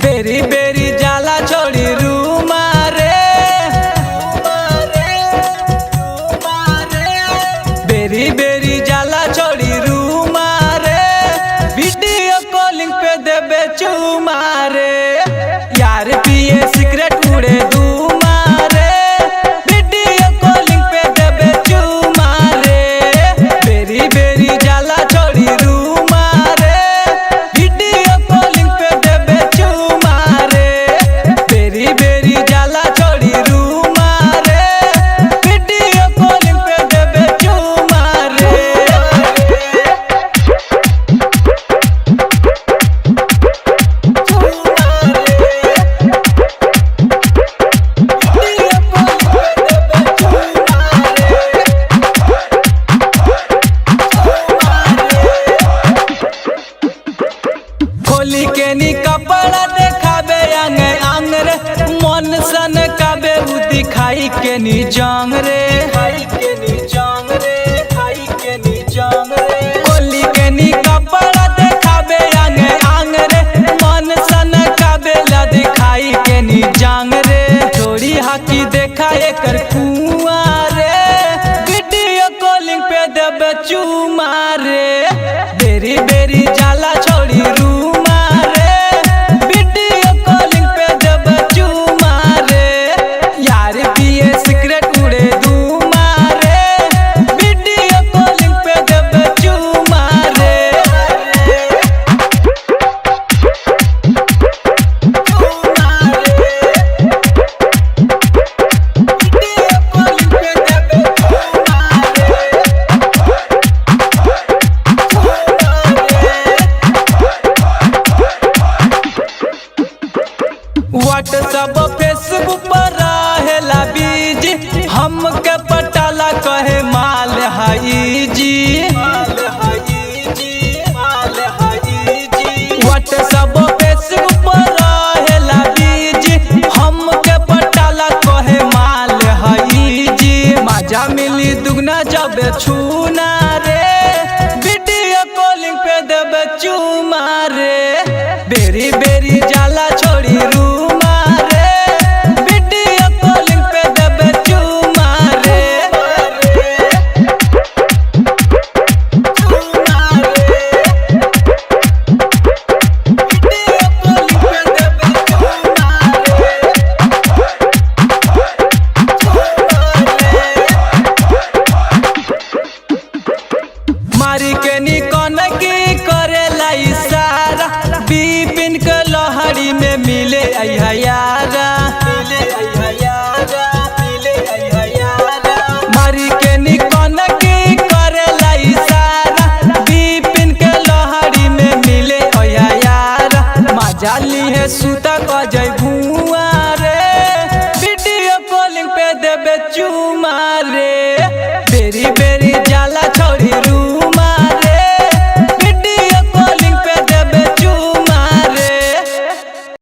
बेरी बेरी जाला छोड़ी रूमा रे, बेरी बेरी जाला छोड़ी रूमा रे, वीडियो कॉलिंग पे देबे चूमा रे, यार पिए सिगरेट उड़े दूमा रे, वीडियो कॉलिंग पे देबे चूमा रे, बेरी बेरी जाला छोड़ी रूमा रे, वीडियो कॉलिंग पे देबे चूमा रे, बेरी बेरी जाला छोड़ी रूमा रे, वीडियो कॉलिंग पे देबे चूमा रे। खोली के नी कपड़ा देखाबे अंग अंग रे, मन सन काबे उ दिखाई के नी जांग रे, खाई के नी जांग रे, खाई के नी जांग रे, खोली के नी कपड़ा देखाबे अंग अंग रे, मन सन काबे ला दिखाई के नी जांग रे, छोड़ी हाकी देखा एकर कुआं रे, वीडियो कॉलिंग पे देबे चूमा रे, बेरी बेरी जाला छोड़ी रूमा रे, वीडियो कॉलिंग पे देबे चूमा रे, यार पिए सिगरेट उड़े दूमा रे, वीडियो कॉलिंग पे देबे चूमा रे। व्हाट्सएप फेसबुक पर रहेला बिजी, हमके पटाला कहे माल हाई जी, व्हाट्सएप फेसबुक पर रहेला बिजी, हमके पटाला कहे माल हाई जी, मजा मिली दुगना जब छूना